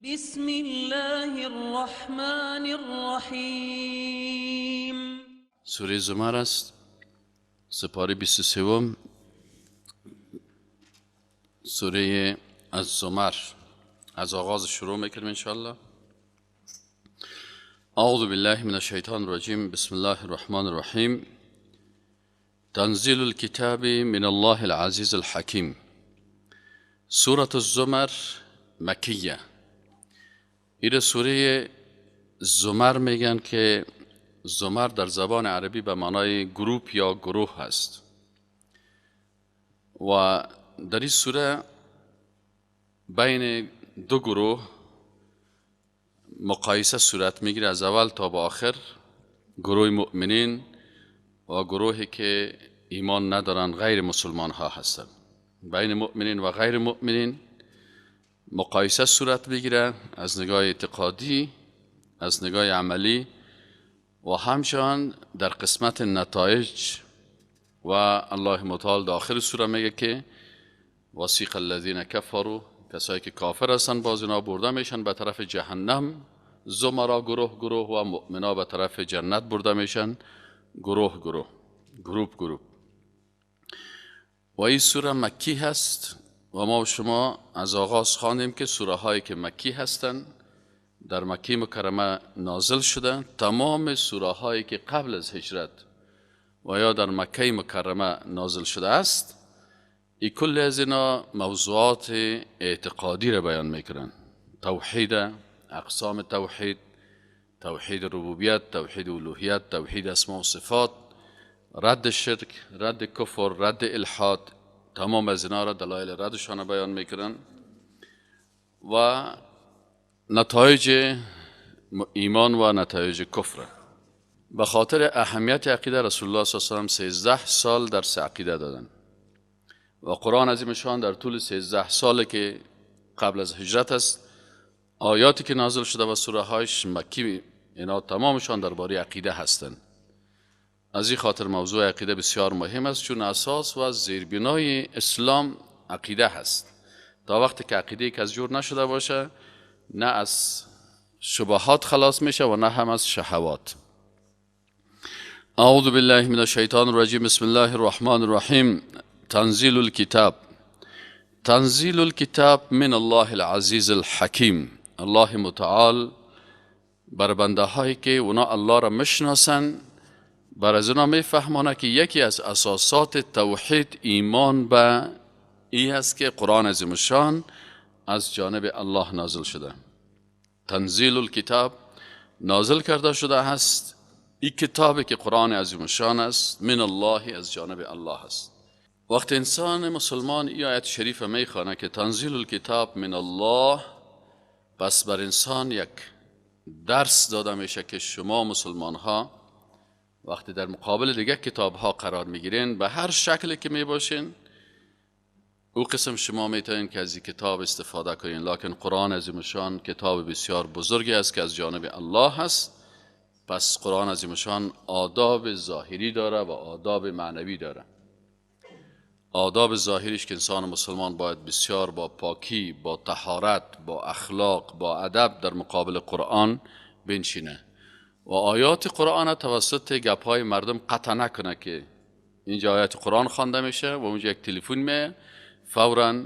بسم الله الرحمن الرحیم. سوره زمر است، سپاره 23. سوره از زمر از آغاز شروع میکنیم انشاءالله. اعوذ بالله من الشیطان الرجیم. بسم الله الرحمن الرحیم. تنزیل الكتاب من الله العزیز الحکیم. سوره الزمر مکیه. این سوره زمر میگن که زمر در زبان عربی به معنای گروپ یا گروه هست و در این سوره بین دو گروه مقایسه صورت میگیره، از اول تا به آخر. گروه مؤمنین و گروهی که ایمان ندارن، غیر مسلمان ها هستن. بین مؤمنین و غیر مؤمنین مقایسه صورت میگیره، از نگاه اعتقادی، از نگاه عملی و همچنان در قسمت نتایج. و الله متعال در آخر سوره میگه که وسیق الذین کفروا، کسایی که کافر هستن باز اینا برده میشن به طرف جهنم، زمرا گروه گروه، و مؤمنا به طرف جنت برده میشن گروه گروه، گروپ. و این سوره مکی هست و ما و شما از آغاز خواندیم که سوره هایی که مکی هستند در مکه مکرمه نازل شده. تمام سوره هایی که قبل از هجرت و یا در مکه مکرمه نازل شده است، این کل از اینا موضوعات اعتقادی را بیان میکنن. توحید، اقسام توحید، توحید ربوبیت، توحید الوهیت، توحید اسماء و صفات، رد شرک، رد کفر، رد الحاد. تمام از اینا را دلایل ردشان بیان میکنن و نتایج ایمان و نتایج کفر. به خاطر اهمیت عقیده رسول الله صلی الله علیه و سلم 13 سال درس عقیده دادن و قرآن عظیم شان در طول 13 ساله که قبل از هجرت است، آیاتی که نازل شده و سوره هایش مکی، اینا تمامشان درباره عقیده هستند. از این خاطر موضوع عقیده بسیار مهم است، چون اساس و زیربنای اسلام عقیده هست. تا وقتی که عقیده یک از جور نشده باشه، نه از شبهات خلاص میشه و نه هم از شهوات. اعوذ بالله من الشیطان الرجیم. بسم الله الرحمن الرحیم. تنزیل الكتاب. تنزیل الكتاب من الله العزیز الحکیم. الله متعال بر بنده هایی که اونا الله را مشناسن، بر از اونا میفهمانه که یکی از اساسات توحید ایمان به ای هست که قرآن عظیم الشان از جانب الله نازل شده. تنزیل الکتاب، نازل کرده شده هست این کتابی که قرآن عظیم الشان است، من الله، از جانب الله است. وقت انسان مسلمان این آیت شریفه میخوانه که تنزیل الکتاب من الله، پس بر انسان یک درس داده میشه که شما مسلمان ها وقتی در مقابل دیگه کتاب ها قرار میگیرین، به هر شکلی که میباشین، او قسم شما میتونین که از این کتاب استفاده کنین. لکن قرآن عظیم الشان کتاب بسیار بزرگی است که از جانب الله هست. پس قرآن عظیم الشان آداب ظاهری داره و آداب معنوی داره. آداب ظاهریش که انسان مسلمان باید بسیار با پاکی، با طهارت، با اخلاق، با ادب در مقابل قرآن بنشینه و آیات قرآن توسط گپ‌های مردم قطع نکنه که اینجا آیات قرآن خوانده میشه و اونجا یک تلفن می فوراً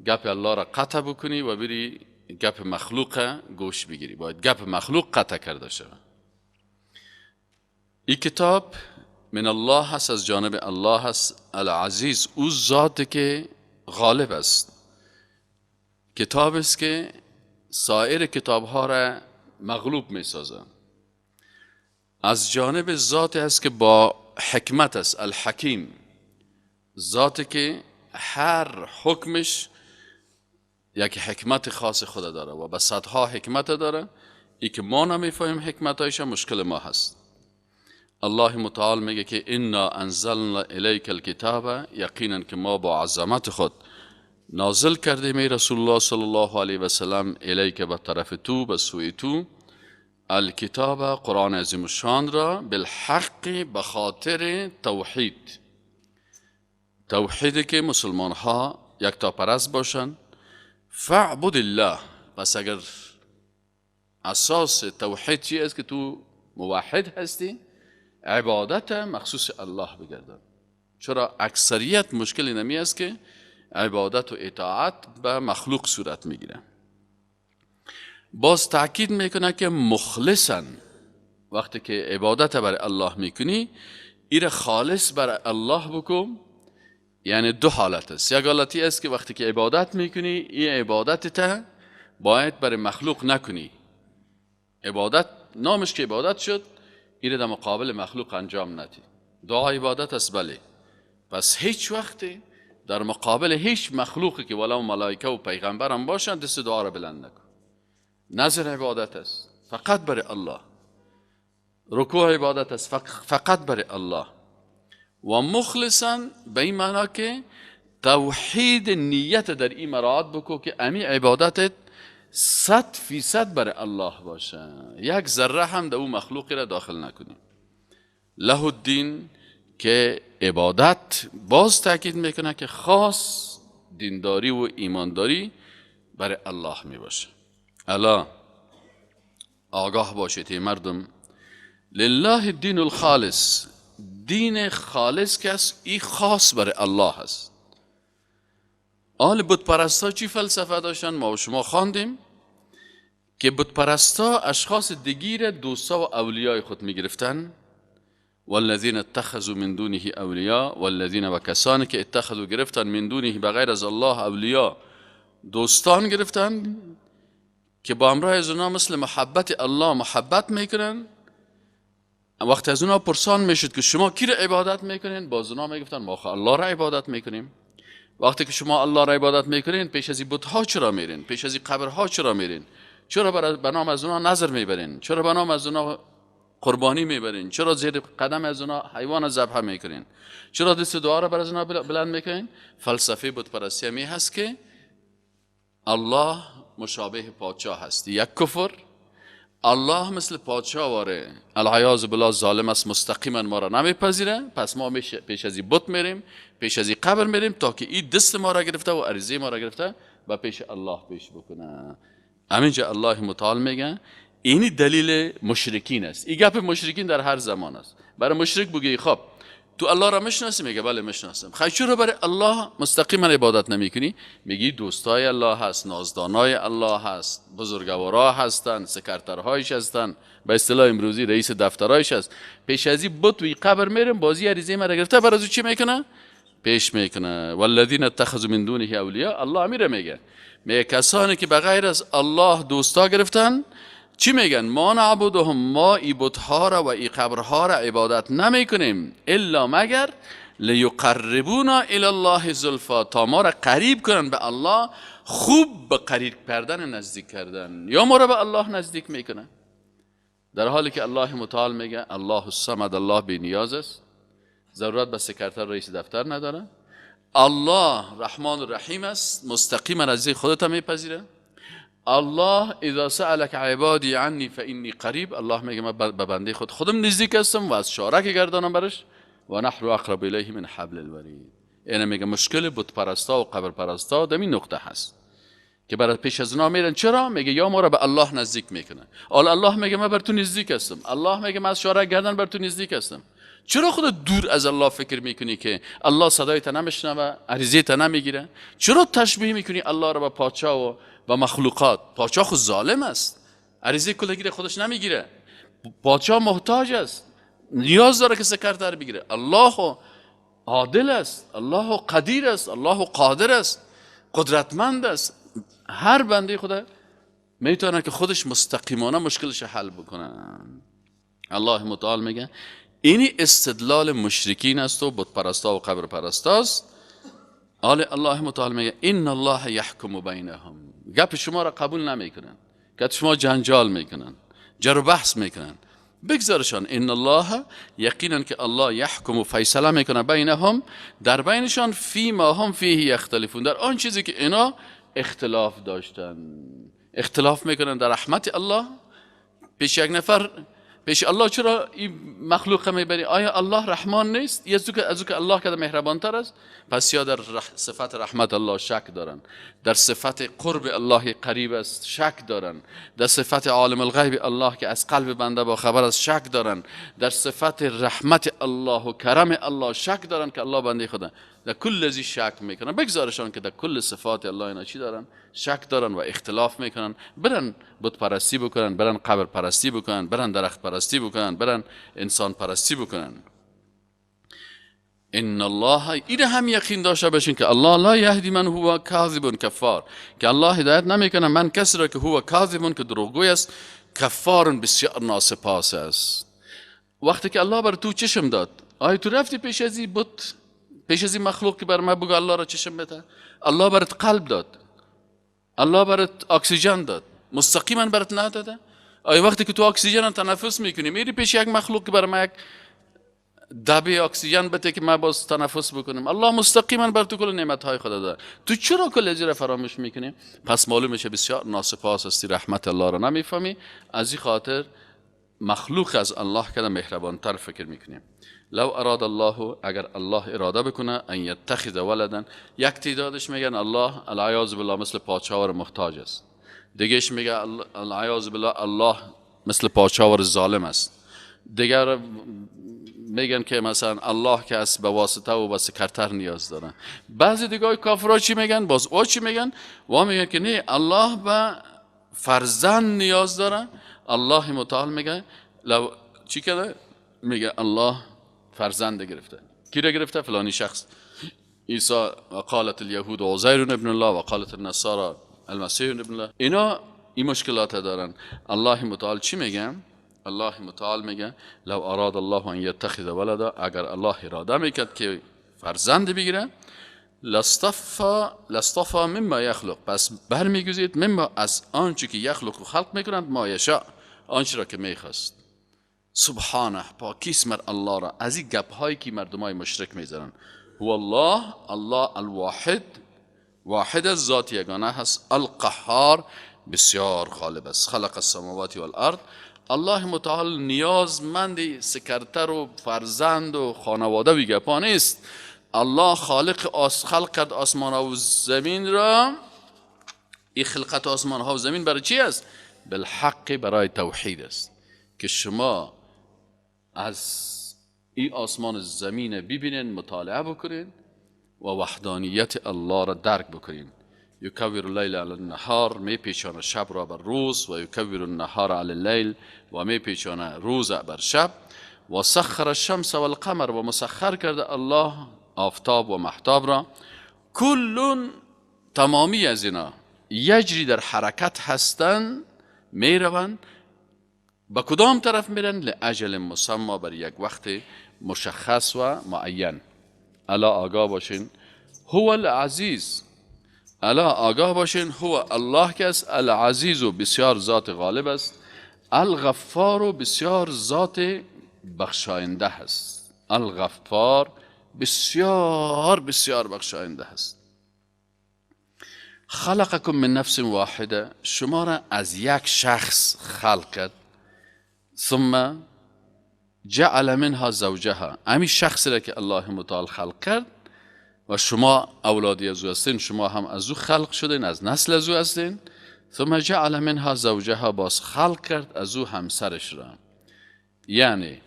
گپ الله را قطع بکنی و بری گپ مخلوق گوش بگیری. باید گپ مخلوق قطع کرده شود. این کتاب من الله هست، از جانب الله هست. العزیز، او ذاتی که غالب است. کتاب است که سایر کتاب ها را مغلوب می سازه. از جانب ذاتی است که با حکمت است. الحکیم، ذاتی که هر حکمش یک حکمت خاص خود داره و به صدها حکمت داره. ای که ما نمیفهمیم حکمتایش مشکل ما هست. الله متعال میگه که انا انزلنا الیک الکتاب، یقینا که ما با عظمت خود نازل کردیم ای رسول الله صلی الله علیه و سلم، الیک به طرف تو، به سوی تو، الکتاب قرآن عظیم الشان را، بالحق، به خاطر توحید. توحیدی که مسلمان ها یک تا پرست باشن. فاعبد الله، پس اگر اساس توحید چی است که تو موحد هستی، عبادت مخصوص الله بگردن. چرا اکثریت مشکل اینمی است که عبادت و اطاعت به مخلوق صورت میگیره. باز تاکید میکنه که مخلصا، وقتی که عبادت برای الله میکنی ایره خالص برای الله بکن. یعنی دو حالت است. یک حالتی است که وقتی که عبادت میکنی این عبادت باید برای مخلوق نکنی. عبادت نامش که عبادت شد، ایره در مقابل مخلوق انجام ندی. دعا عبادت است بله، پس هیچ وقتی در مقابل هیچ مخلوقی که ولو ملائکه و پیغمبر هم باشن دست دعا را بلند نکن. نظر عبادت است فقط برای الله، رکوع عبادت است فقط برای الله. و مخلصا به این معنا که توحید نیت در این مراعات بکو که امی عبادتت 100% برای الله باشه، یک ذره هم در اون مخلوقی را داخل نکنی. له الدین که عبادت باز تاکید میکنه که خاص دینداری و ایمانداری برای الله می باشه. الا آگاه باشید مردم، لله الدین الخالص، دین خالص که است این خاص برای الله هست. آل بت پرستا چی فلسفه داشتن؟ ما و شما خواندیم که بت پرستا اشخاص دیگر دوستا و اولیای خود می گرفتن. والذین اتخذوا من دونه اولیاء، والذین و کسانی که اتخذوا گرفتن من دونه بغیر از الله اولیاء دوستان گرفتن که با همراه از اونا مثل محبت الله محبت میکنن. وقت از اونا پرسان میشد که شما کی را عبادت میکنین، باز اونا میگفتن ما الله را عبادت میکنیم. وقتی که شما الله را عبادت میکنین پیش از بت ها چرا میرین؟ پیش از قبرها چرا میرین؟ چرا به نام از اونا نظر میبرین؟ چرا به نام از اونا قربانی میبرین؟ چرا زیر قدم از اونا حیوان ذبح میکنین؟ چرا دست دعا را برای اونا بلند میکنین؟ فلسفه بت پرستی می هست که الله مشابه پادشاه هست. یک کفر، الله مثل پادشاه واره العیاذ بالله ظالم است، مستقیما ما را نمیپذیره، پس ما پیش از بت میریم، پیش از قبر میریم تا که این دست ما را گرفته و عریضه ما را گرفته و پیش الله پیش بکنه. همینجا الله متعال میگه اینی دلیل مشرکین است. این گپ مشرکین در هر زمان است. برای مشرک بگی خب تو الله را میشناسی؟ میگه بله میشناسم. خب چرا برای الله مستقیما عبادت نمیکنی؟ میگی دوستای الله هست، نازدانای الله هست، بزرگوارا هستن، سکرترهایش هستن، به اصطلاح امروزی رئیس دفترایش هست. پیش ازی بت و قبر میرم بازی عریضه ما را گرفته، برای چی میکنه؟ پیش میکنه. والذین اتخذوا من دونه اولیاء، الله میره میگه کسانی که بغیر از الله دوستا گرفتن چی میگن؟ ما نعبدهم، ما ای بت‌ها را و ای قبرها را عبادت نمی کنیم الا مگر لیقربونا الی الله زلفا، تا ما را قریب کنن به الله. خوب به قریب کردن نزدیک کردن، یا ما را به الله نزدیک میکنن، در حالی که الله متعال میگه الله الصمد، الله بی نیاز است، ضرورت به سکرتر رئیس دفتر نداره. الله رحمان الرحیم است، مستقیما از خودت میپذیره. الله اذا سألك عبادی عنی فانی قریب، الله میگه من به بنده خودم نزدیک هستم و از شارک گردانم برش. و نحن اقرب الیه من حبل الورید. اینه میگه مشکل بت پرستا و قبر پرستا در این نقطه هست که برای پیش از اونا میرن. چرا؟ میگه یا ما را به الله نزدیک میکنه. الله میگه من بر تو نزدیک هستم، الله میگه من از شارک گردن بر تو نزدیک هستم. چرا خودت دور از الله فکر میکنی که الله صدایت نمیشنوه، عریضیت نمیگیره؟ چرا تشبیه میکنی الله را با پادشاه و مخلوقات؟ پادشاه خود ظالم است، عریضه کلگیر خودش نمیگیره. پادشاه محتاج است، نیاز داره که سکرتر بگیره. الله عادل است، الله قدیر است، الله قادر است، قدرتمند است. هر بنده خدا میتونه که خودش مستقیمانه مشکلش حل بکنه. الله متعال میگه اینی استدلال مشرکین است و بت پرستا و قبر پرستاست. الله متعال میگه ان الله یحکم بینهم، گپ شما را قبول نمیکنن، گپ شما جنجال میکنن، جر و بحث میکنن، بگذارشان. ان الله، یقینا که الله یحکم و فیصله میکنه بینهم، در بینشان فی ما هم فیه یختلفون، در آن چیزی که اینا اختلاف داشتن. اختلاف میکنن در رحمت الله. پیش یک نفر پیش الله چرا این مخلوق میبری؟ آیا الله رحمان نیست؟ از که الله که مهربان تر است؟ پس یا در صفت رحمت الله شک دارن، در صفت قرب الله قریب است شک دارن، در صفت عالم الغیب الله که از قلب بنده با خبر است شک دارن، در صفت رحمت الله و کرم الله شک دارن که الله بنده خدا. در کل ازی شک میکنن، بگذارشان که در کل صفات الله اینا چی دارن؟ شک دارن و اختلاف میکنن. برن بت پرستی بکنن، برن قبر پرستی بکنن، برن درخت پرستی بکنن، برن انسان پرستی بکنن. ان الله، این هم یقین داشته باشین که الله لا یهدی من هو کاذب کفار، که الله هدایت نمیکنه من کسی را که هو کاذب، که دروغگوی است، کفار بسیار ناسپاس است. وقتی که الله بر تو چشم داد، آیا تو رفتی پیش از این بت، پیش از این مخلوق که بر من بگو الله را چشم بده؟ الله برات قلب داد، الله برات اکسیژن داد، مستقیما برات نداده؟ آیا وقتی که تو اکسیژن تنفس میکنی میری پیش یک مخلوق که بر من یک دبه اکسیژن بده که ما باز تنفس بکنیم؟ الله مستقیما بر تو کل نعمتهای خدا داده، تو چرا کل ازی را فراموش میکنی؟ پس معلوم میشه بسیار ناسپاس هستی، رحمت الله را نمیفهمی. از این خاطر مخلوق از الله که مهربان تر فکر میکنیم. لو اراد الله، اگر الله اراده بکنه، ان یتخذ ولدا، یک تعدادش میگن الله العیاذ بالله مثل پادشاه محتاج است، دیگهش میگه العیاذ بالله الله مثل پادشاه ظالم است، دیگر میگن که مثلا الله که از به واسطه و به سکرتر نیاز داره. بعضی دیگه کافرها چی میگن؟ باز او چی میگن؟ و میگن که نه الله به فرزند نیاز داره. الله متعال میگه لو چی کرده؟ میگه الله فرزند گرفته. کی را گرفته؟ فلانی شخص. عیسی قالت الیهود عزیر ابن الله و قالت النصارى المسیح ابن الله. اینا این مشکلات دارن. الله متعال چی میگه؟ الله متعال میگه لو اراد الله ان یتخذ ولدا، اگر الله اراده میکرد که فرزند بگیره، لاصطفى مما یخلق، پس برمیگزید مما از آنچه که یخلق و خلق میکنند، ما یشاء، آنچه را که میخواست. سبحانه، پاکیست مر الله را از این گپ هایی که مردمای مشرک میزنن. هو الله، الله الواحد، واحد از ذات یگانه هست، القهار، بسیار غالب است، خلق السماوات والارض. الله متعال نیازمند سکرتر و فرزند و خانواده و گپا نیست. الله خلق کرد آسمان ها و زمین را. این خلقت آسمان ها و زمین برای چی است؟ بالحق، برای توحید است، که شما از این آسمان زمین ببینین، مطالعه بکنین و وحدانیت الله را درک بکنین. یکور اللیل علی النهار، می پیچانه شب را بر روز، و یکور النهار علی اللیل، و می پیچانه روز بر شب. و سخر الشمس والقمر، و مسخر کرده الله آفتاب و مهتاب را. کل، تمامی از اینا یجری، در حرکت هستند، می روند. به کدام طرف میرن؟ لاجل مسمى، بر یک وقت مشخص و معین. الا آگاه باشین هو العزیز، الا آگاه باشین هو الله کس العزیز، و بسیار ذات غالب است، الغفار، و بسیار ذات بخشاینده هست. الغفار، بسیار بسیار بخشاینده هست. خلقکم من نفس واحده، شما را از یک شخص خلق کرد. ثم جعل منها زوجها، امی شخصی را که الله متعال خلق کرد و شما اولادی از او هستین، شما هم از او خلق شدین، از نسل از او هستین. ثم جعل منها زوجها، باز خلق کرد از او همسرش را. یعنی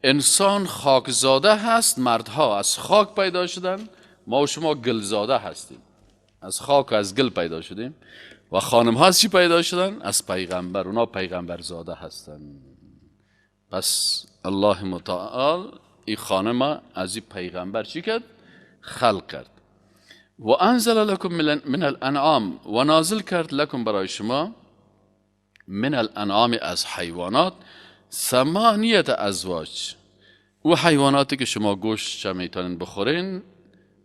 انسان خاکزاده هست، مردها از خاک پیدا شدن، ما و شما گلزاده هستیم، از خاک و از گل پیدا شدیم. و خانم ها از چی پیدا شدن؟ از پیغمبر، اونا پیغمبر زاده هستن. پس الله متعال این خانم از این پیغمبر چی کرد؟ خلق کرد. و انزل لکم من الانعام، و نازل کرد لکم برای شما من الانعام، از حیوانات، ثمانیت ازواج. و حیواناتی که شما گوشت میتونین بخورین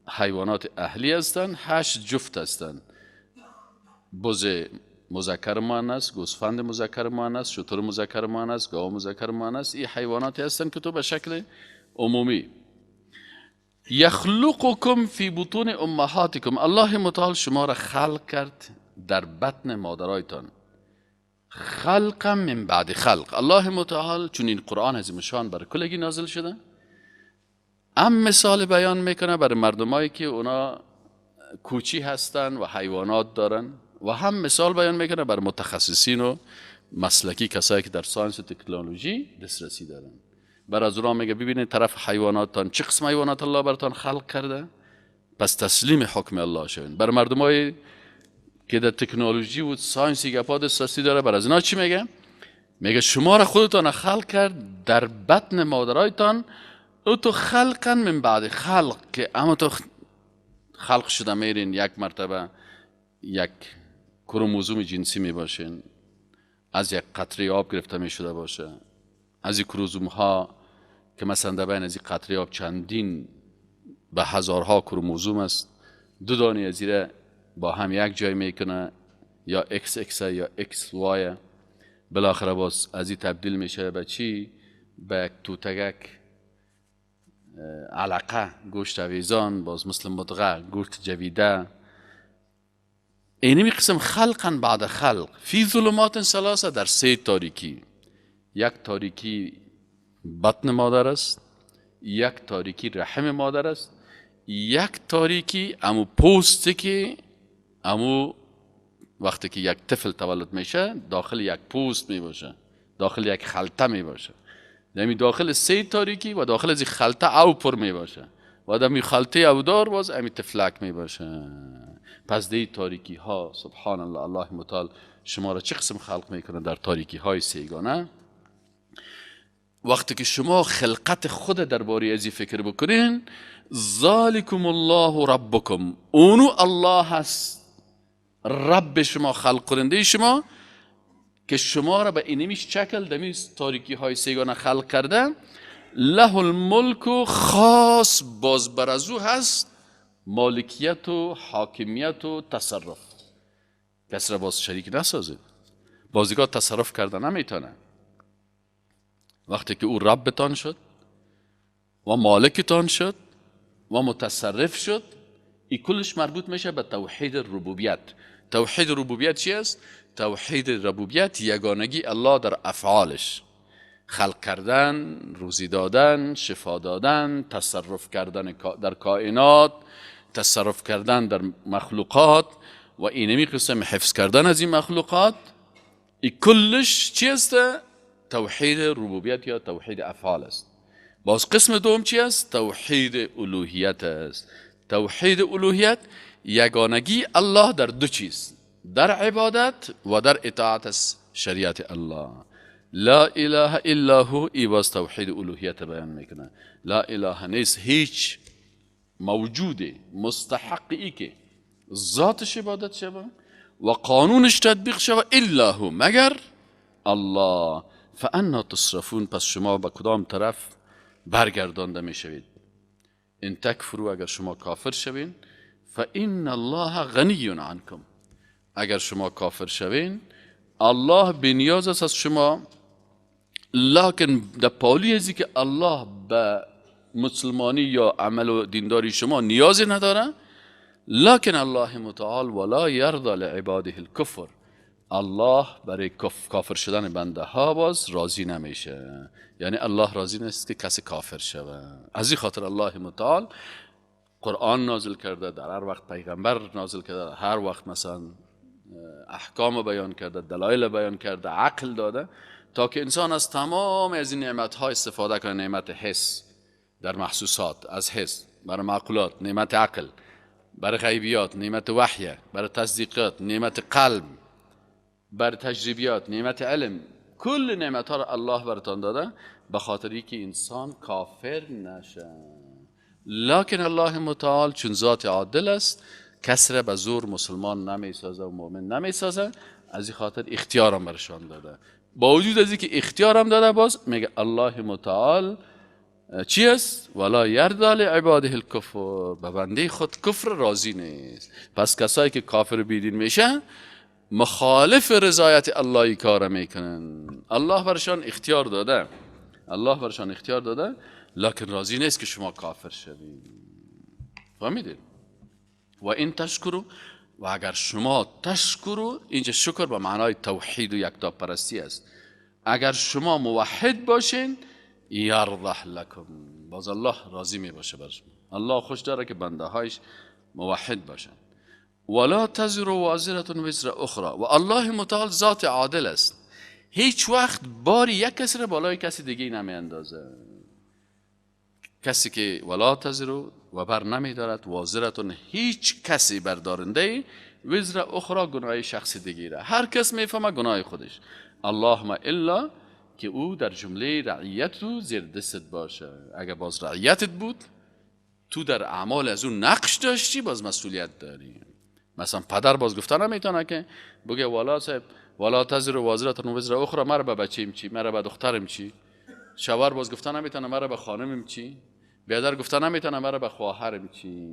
حیوانات اهلی هستن، 8 جفت هستن. بز مذکر مؤنث، گوسفند مذکر مؤنث، شتر مذکر مؤنث، گاو مذکر مؤنث. این حیواناتی هستن که تو به شکل عمومی. یخلقکم فی بطون امهاتکم، الله متعال شما را خلق کرد در بطن مادرایتان. خلقا من بعد خلق. الله متعال چون این قرآن عظیم شان بر کلگی نازل شده، مثال بیان میکنه برای مردمایی که اونا کوچی هستن و حیوانات دارن، و هم مثال بیان میکنه برای متخصصین و مسلکی، کسایی که در ساینس و تکنولوژی دسترسی دارن. برای از اونا میگه ببینید طرف حیواناتان چه قسم حیوانات الله براتان خلق کرده، پس تسلیم حکم الله شوین. برای مردمایی که در تکنولوژی و ساینسی گپا دسترسی داره، برای از اینا چی میگه؟ میگه شما را خودتان خلق کرد در بطن مادرایتان، او تو خلقا من بعد خلق، که اما تو خلق شده میرین یک مرتبه یک کروموزوم جنسی میباشین، از یک قطره آب گرفته میشده باشه. از این کروموزوم ها که مثلا در بین از این قطره آب چندین به هزارها کروموزوم است، دو دانه از زیر با هم یک جای میکنه، یا ایکس ایکس یا ایکس وای، بالاخره باز از این تبدیل میشه به چی؟ به توتگک علقه، گوشت ویزان، باز مثل مضغه گوشت جویده. اینمی قسم خلقا بعد خلق فی ظلمات ثلاثه، در سه تاریکی. یک تاریکی بطن مادر است، یک تاریکی رحم مادر است، یک تاریکی امو پوستی که امو وقتی که یک طفل تولد میشه داخل یک پوست می باشه، داخل یک خلطه می باشه. یعنی داخل سه تاریکی و داخل از خلطه او پر می باشه و در می خلطه او دار باز امی تفلک می باشه. پس دی تاریکی ها سبحان الله، الله متعال شما را چه قسم خلق میکنه در تاریکی های سیگانه. وقتی که شما خلقت خود درباره ازی فکر بکنین، ذالکم الله ربکم، اونو الله هست رب شما، خلق کننده شما، که شما را به اینمیش شکل دمیز تاریکی های سیگانه خلق کرده. له الملک، خاص باز برازو هست مالکیت و حاکمیت و تصرف. کس را باز شریک نسازید، بازیگاه تصرف کرده نمیتونه. وقتی که او ربتان شد و مالکتان شد و متصرف شد، این کلش مربوط میشه به توحید ربوبیت. توحید ربوبیت چی است؟ توحید ربوبیت یگانگی الله در افعالش، خلق کردن، روزی دادن، شفا دادن، تصرف کردن در کائنات، تصرف کردن در مخلوقات و اینمی قسم حفظ کردن از این مخلوقات. این کلش چی است؟ توحید ربوبیت یا توحید افعال است. باز قسم دوم چی است؟ توحید الوهیت است. توحید الوهیت یگانگی الله در دو چیز، در عبادت و در اطاعت از شریعت الله. لا اله الا هو، ای باز توحید الوهیت بیان میکنه. لا اله نیست هیچ موجود مستحقی که ذاتش عبادت شود و قانونش تطبیق شود الا هو، مگر الله. فانا تصرفون، پس شما به کدام طرف برگردانده میشوید؟ ان تکفروا، اگر شما کافر شوین، فان الله غنی عنکم، اگر شما کافر شوین الله بی‌نیاز است از شما. لکن در پالی ازی که الله به مسلمانی یا عمل و دینداری شما نیازی نداره، لکن الله متعال ولا یرضى لعباده الکفر، الله برای کافر شدن بنده ها باز راضی نمیشه. یعنی الله راضی نیست که کسی کافر شوه. از این خاطر الله متعال قرآن نازل کرده، در هر وقت پیغمبر نازل کرده، هر وقت مثلا احکام بیان کرده، دلایل بیان کرده، عقل داده، تا که انسان از تمام از این نعمت ها استفاده کنه. نعمت حس در محسوسات، از حس برای معقولات، نعمت عقل برای غیبیات، نعمت وحی برای تصدیقات، نعمت قلب برای تجربیات، نعمت علم. کل نعمت ها را الله براتان داده به خاطری که انسان کافر نشه. لکن الله متعال چون ذات عادل است، کس را به زور مسلمان نمیسازه و مؤمن نمیسازه. از این خاطر اختیارم برشان داده. با وجود از اینکه اختیارم داده، باز میگه الله متعال چی است؟ ولا یرضى لعباده الکفر، به بنده خود کفر راضی نیست. پس کسایی که کافر بیدین میشه مخالف رضایت الله کار میکنن. الله برشان اختیار داده، الله برشان اختیار داده، لکن راضی نیست که شما کافر شوید. فهمیدید؟ و این تشکرو، و اگر شما تشکرو، اینجا شکر به معنای توحید و یکتا پرستی است، اگر شما موحد باشین یرضح لکم، باز الله راضی می باشه بر شما. الله خوش داره که بنده هایش موحد باشن. ولا تزر وازرة وزر اخرى، و الله متعال ذات عادل است، هیچ وقت باری یک کسی را بالای کسی دیگه نمی اندازه. کسی که ولا تزر و بر نمی دارد وازرة، هیچ کسی بردارنده وزر اخرى، گناه شخص دیگه را. هر کس میفهمه گناه خودش، اللهم الا که او در جمله رعیت رو زیر دستت باشه. اگر باز رعیتت بود، تو در اعمال از اون نقش داشتی، باز مسئولیت داری. مثلا پدر باز گفتن نمیتونه که بگه والا صاحب والا تزر وازرة وزر اخرى، مرا به بچیم چی، مرا به دخترم چی. شوهر باز گفتن نمیتونه مرا به خانمم چی. بیادر گفتن نمیتونه مرا به خواهرم چی.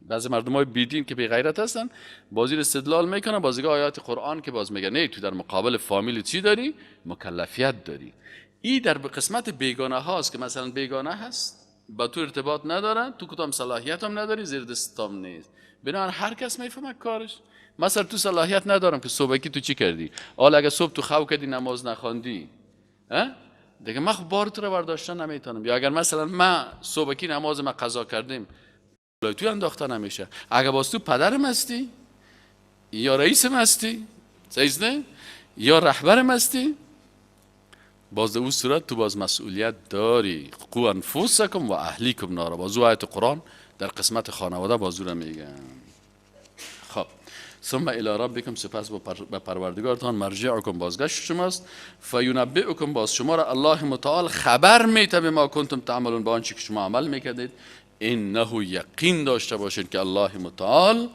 بعضی مردمای بیدین که بی غیرت هستن بازی استدلال میکنن بازیگاه آیات قرآن که باز میگه نه، تو در مقابل فامیل چی داری؟ مکلفیت داری. این در قسمت بیگانه هاست که مثلا بیگانه هست با تو ارتباط ندارن، تو کدام صلاحیت هم نداری، زیر دستم نیست، بنابراین هر کس میفهمه کارش. مثلا تو صلاحیت ندارم که صبحکی تو چی کردی، حالا اگه صبح تو خواب کردی نماز نخواندی دیگه من خب بار تو رو برداشتن نمیتونم. یا اگر مثلا من صبحکی نماز ما قضا کردیم توی انداخته نمیشه. اگه باز تو پدرم هستی یا رئیسم هستی سیزده یا رهبرم هستی، باز در اون صورت تو باز مسئولیت داری. قو انفسکم و اهلیکم نارا، باز آیت قرآن در قسمت خانواده بازو رو میگن. خب ثم الی ربکم، سپس به پروردگارتان مرجعکم، بازگشت شماست. فینبئکم، باز شما را الله متعال خبر میده به ما کنتم تعملون، با آنچه که شما عمل میکردید. انه یقین داشته باشید که الله متعال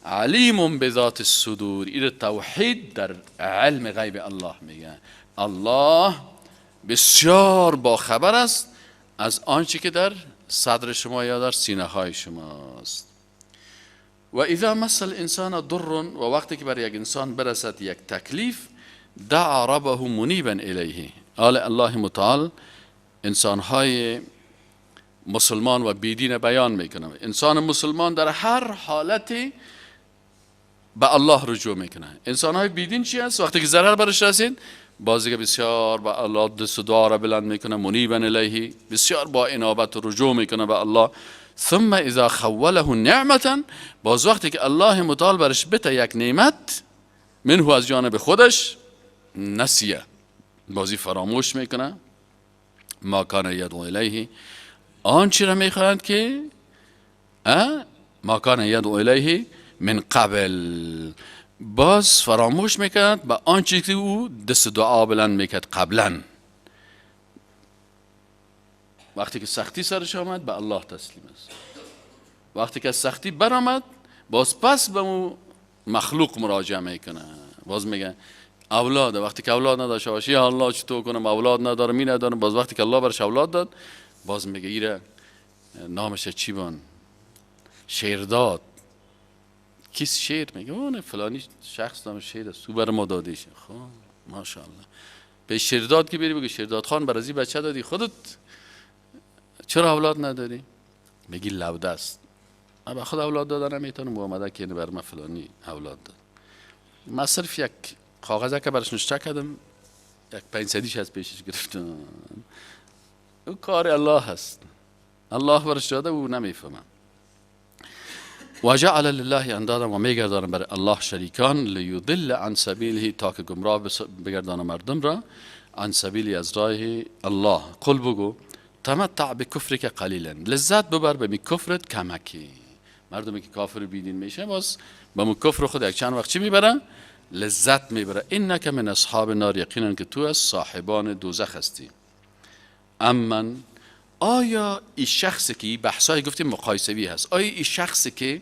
علیم بذات الصدور. این توحید در علم غیب الله میگه. الله بسیار با خبر است از آنچه که در صدر شما یا در سینه های شماست. و اذا مس الانسان ضر، و وقتی که بر یک انسان برسد یک تکلیف، دعا ربه منیبا الیه. الله متعال انسان های مسلمان و بیدین بیان میکنه. انسان مسلمان در هر حالتی به الله رجوع میکنه. انسان های بیدین چی هست؟ وقتی که ضرر برش رسید بازی بسیار به الله دست و دعا را بلند میکنه، منیبا الیه، بسیار با انابت و رجوع میکنه به الله. ثم اذا خوله نعمتا، باز وقتی که الله متعال برش بده یک نعمت، منه از جانب خودش، نسیه، بازی فراموش میکنه. ما کان یدعو الیه، آنچه را میخواهند که ما کان یدعو الیه من قبل، باز فراموش میکند به آنچه که او دست دعا بلند میکرد قبلا. وقتی که سختی سرش آمد به الله تسلیم است. وقتی که سختی برآمد باز پس به اون مخلوق مراجعه میکنه. باز میگه اولاد، وقتی که اولاد نداشته باشی یا الله چطور کنم، اولاد ندارم می ندارم، باز وقتی که الله برش اولاد داد باز میگه ایره نامش چی بان، شیر داد. کیس شیر؟ میگه اون فلانی شخص نام شیر است، تو بر ما دادیش. خب ماشاءالله. به شیرداد که بری بگی شیرداد خان برازی بچه دادی، خودت چرا اولاد نداری؟ میگی لوده است، من به خود اولاد دادن نمیتونم، اومده که بر من فلانی اولاد داد. من صرف یک کاغذه که برش نشته کردم، یک 500 از پیشش گرفتم. او کار الله هست، الله برش داده و نمیفهمم. و جعل لله اندادا، و میگردانم برای الله شریکان، لیضل عن سبیله، تا که گمراه بگردانم مردم را، عن سبیلی، از راه الله. قل بگو تمتع بکفرک قلیلا، لذت ببر به می کفرت کمکی. مردمی که کافر بیدین میشه باز با مو کفر خود یک چند وقت چی میبره؟ لذت میبره. انک من اصحاب النار، یقینا که تو از صاحبان دوزخ هستی. امن، آیا این شخصی که بحثای گفتیم مقایسوی هست، آیا این شخصی که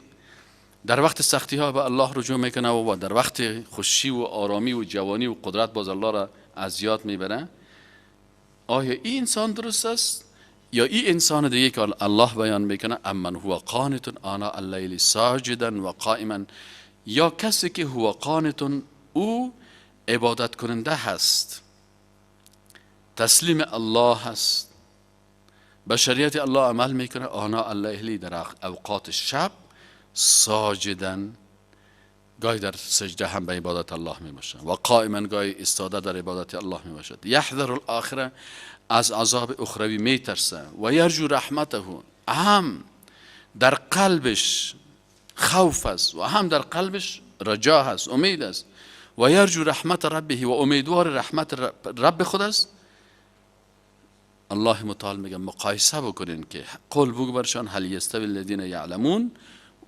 در وقت سختی ها به الله رجوع میکنه و در وقت خوشی و آرامی و جوانی و قدرت باز الله را از یاد میبره، آیا این انسان درست است یا این انسان دیگه که الله بیان میکنه امن هو قانت آناء اللیل ساجدا و قائما، یا کسی که هو قانت او عبادت کننده هست، تسلیم الله هست، به شریعت الله عمل میکنه آناء اللیل، در اوقات شب، ساجدا گاهی در سجده هم به عبادت الله می باشد و قائما گاهی استاده در عبادت الله می باشد. یحذر الاخره، از عذاب اخروی می ترسه. و یرجو رحمته، هم در قلبش خوف است و هم در قلبش رجا هست، امید است. و یرجو رحمت ربه، و امیدوار رحمت رب خود است. الله متعال میگه مقایسه بکنین که قول بگو برشان هل یستوی الذین یعلمون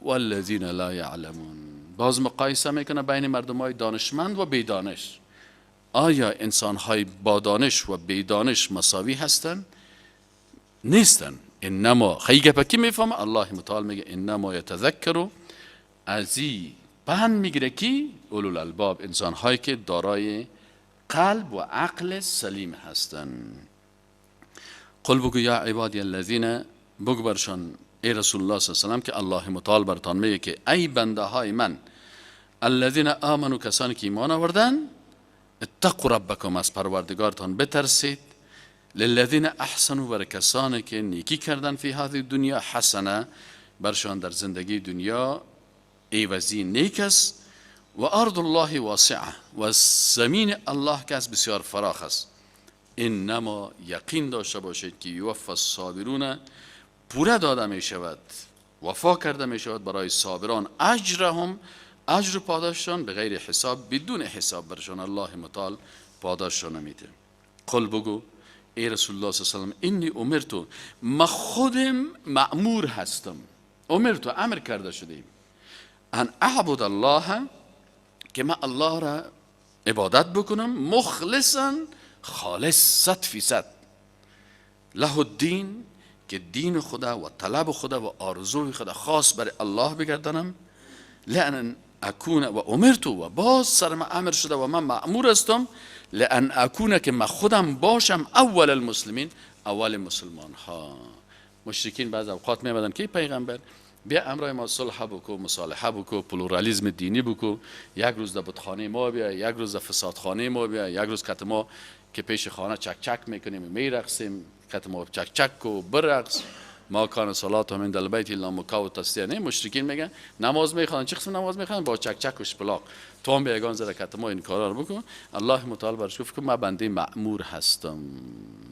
والذین لا یعلمون. باز مقایسه میکنه بین مردمای دانشمند و بیدانش. آیا انسانهای با دانش و بیدانش مساوی هستند؟ نیستن. انما خیلی گپکی میفهمه الله متعال میگه انما یتذکر، ازی پند میگیره کی؟ اولو الالباب، انسانهایی که دارای قلب و عقل سلیم هستند. قل بگو یا عبادی الذین، بگو برشان ای رسول الله صلی الله علیه و سلم که الله متعال برتان میگه که ای بنده های من، الذین آمنو، کسانی که ایمان آوردن، اتقوا ربکم، از پروردگارتان بترسید، للذین احسنوا، بر کسانی که نیکی کردن، فی هذه دنیا حسنه، برشان در زندگی دنیا عوضی نیک است. و ارض الله واسعه، و زمین الله که از بسیار فراخ است. انما یقین داشته باشید که یوفی الصابرون، پوره داده می شود، وفا کرده می شود برای صابران اجرهم، اجر پاداششان، به غیر حساب، بدون حساب برشان الله متعال پاداششان میده. قل بگو ای رسول الله صلی الله علیه و سلم انی امرتو، ما خودم مأمور هستم، امرتو امر کرده شدیم، ان اعبد الله، که من الله را عبادت بکنم، مخلصا، خالص 100%، له الدین، که دین خدا و طلب خدا و آرزوی خدا خاص برای الله بگردانم. لأن اکون، و امرتو، و باز سر من امر شده و من مأمور هستم، لأن اکون، که من خودم باشم اول المسلمین، اول مسلمان ها. مشرکین بعض اوقات میامدن که پیغمبر بیا امرای ما صلح بکو، مصالحه بکو، پلورالیسم دینی بکو، یک روز در بتخانه ما بیا، یک روز در فسادخانه ما بیا، یک روز کت ما که پیش خانه چک چک میکنیم میرقصیم، کت ما چک چک و برقص، ما کان صلات من در بیت الا مکا و تسلیه. نه، مشرکین میگن نماز میخوان، چه قسم نماز میخوان؟ با چک چک و شپلاق. تو هم بیگان زره کت ما این کارا رو بکن. الله متعال برش گفت که من بنده مأمور هستم،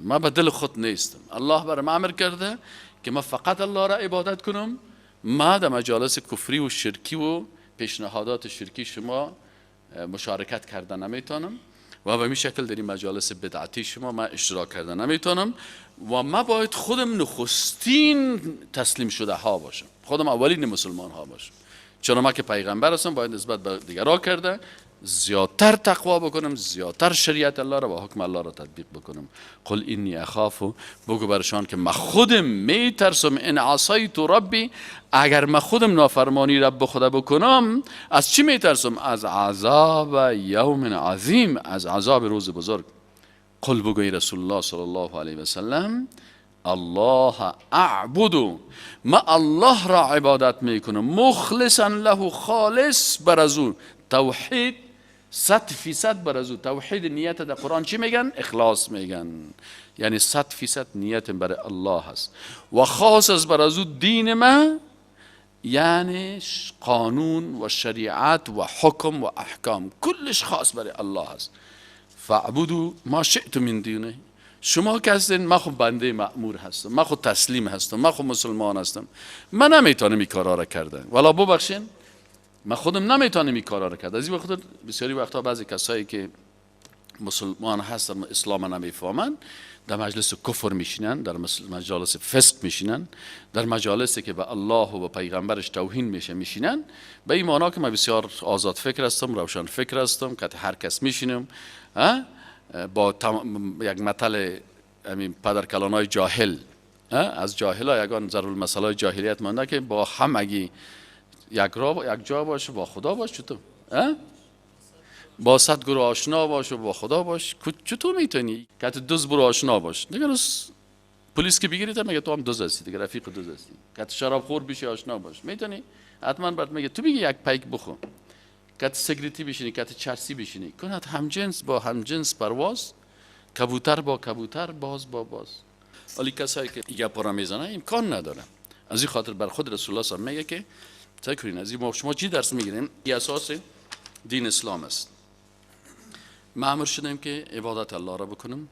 ما به دل خود نیستم. الله برام امر کرده که من فقط الله را عبادت کنم، ما در مجالس کفری و شرکی و پیشنهادات شرکی شما مشارکت کردن نمیتونم، و به این شکل در این مجالس بدعتی شما من اشتراک کردن نمیتونم، و من باید خودم نخستین تسلیم شده ها باشم، خودم اولین مسلمان ها باشم. چون ما که پیغمبر هستم باید نسبت به دیگرها کرده زیادتر تقوا بکنم، زیادتر شریعت الله را و حکم الله را تطبیق بکنم. قل اینی اخاف، بگو برشان که من خودم میترسم، ان عصیت ربی، اگر من خودم نافرمانی رب خدا بکنم، از چی میترسم؟ از عذاب یوم عظیم، از عذاب روز بزرگ. قل بگو ای رسول الله صلی الله علیه و سلم الله اعبدو، ما الله را عبادت میکنم، مخلصا له، خالص بر از او، توحید 100% بر از او. توحید نیت در قرآن چی میگن؟ اخلاص میگن، یعنی 100% نیت برای الله هست. و خاص از بر از او دین ما، یعنی قانون و شریعت و حکم و احکام کلش خاص برای الله هست. فاعبدوا ما شئتم من دونه، شما که هستین، من خود بنده مأمور هستم، من خود تسلیم هستم، من خود مسلمان هستم، من نمیتونم این کارا را کردن، والا ببخشین من خودم نمیتونم این کارا را کرد. از این وقت بسیاری وقتا بعضی کسایی که مسلمان هستن اسلام نمیفهمن، در مجلس کفر میشینن، در مجالس فسق میشینن، در مجالسی که به الله و به پیغمبرش توهین میشه میشینن. به این معنا که من بسیار آزاد فکر هستم، روشن فکر هستم، که هر کس میشینم با یک مثل همین پدرکلانای جاهل، از جاهلا یگان ضرب المثل جاهلیت مانده که با همگی یک جا باشه، با خدا باش. چطور؟ با 100 گروه آشنا باش و با خدا باش. چطور میتونی که تو دوز برو آشنا باش؟ دیگه پلیس که بگیرید میگه تو هم دوز هستی، دیگه رفیق دوز هستی. که شراب خور بشی آشنا باش، میتونی؟ حتما برات میگه تو بگی یک پیک بخور، که سیگریتی بشینی، که چرسی بشینی، کنات همجنس با همجنس پرواز، کبوتر با کبوتر، باز با باز. ولی کسایی که گپ را میزنه امکان نداره. از این خاطر بر خود رسول الله صلی الله علیه و آله میگه که سعی کنین از این شما چی درس میگیریم؟ این اساس دین اسلام است. مأمور شدیم که عبادت الله را بکنم،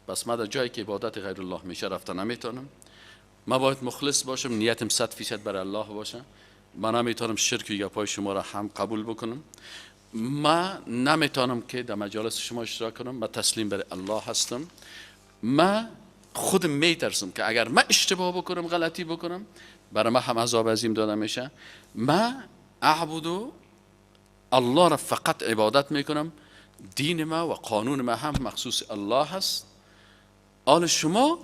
بس من در جایی که عبادت غیر الله میشه رفتن نمیتونم. من باید مخلص باشم، نیتم 100% برای الله باشه. من نمیتونم شرک یا پای شما را هم قبول بکنم. من نمیتونم که در مجالس شما اشتراک کنم. من تسلیم برای الله هستم. من خودم میترسم که اگر من اشتباه بکنم، غلطی بکنم، برای من هم عذاب عظیم داده میشه. من اعبدو الله را فقط عبادت میکنم. دین ما و قانون ما هم مخصوص الله هست. آل شما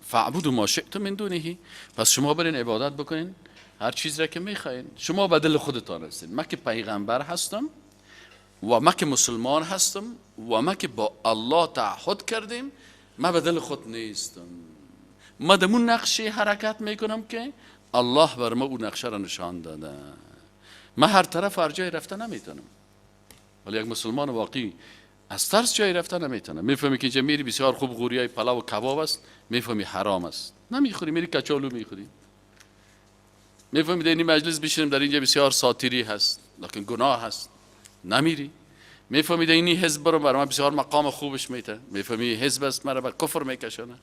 فعبدوا ما شئتم من دونه، پس شما برین عبادت بکنین هر چیز را که میخواین. شما به دل خودتان هستین. من که پیغمبر هستم و من که مسلمان هستم و من که با الله تعهد کردیم، من به دل خود نیستم. من دمون نقشه حرکت میکنم که الله بر ما اون نقشه را نشان داده. من هر طرف هر جای رفته نمیتونم، ولی یک مسلمان واقعی از ترس جایی رفته نمیتونه. میفهمی که اینجا میری بسیار خوب غوریای پلاو و کباب است، میفهمی حرام است، نمیخوری. میری کچالو میخوری. میفهمی در این مجلس بشینیم در اینجا بسیار ساتیری هست لکن گناه هست، نمیری. میفهمی در این حزب برم برای من بسیار مقام خوبش میته، میفهمی حزب است مرا به کفر میکشونه.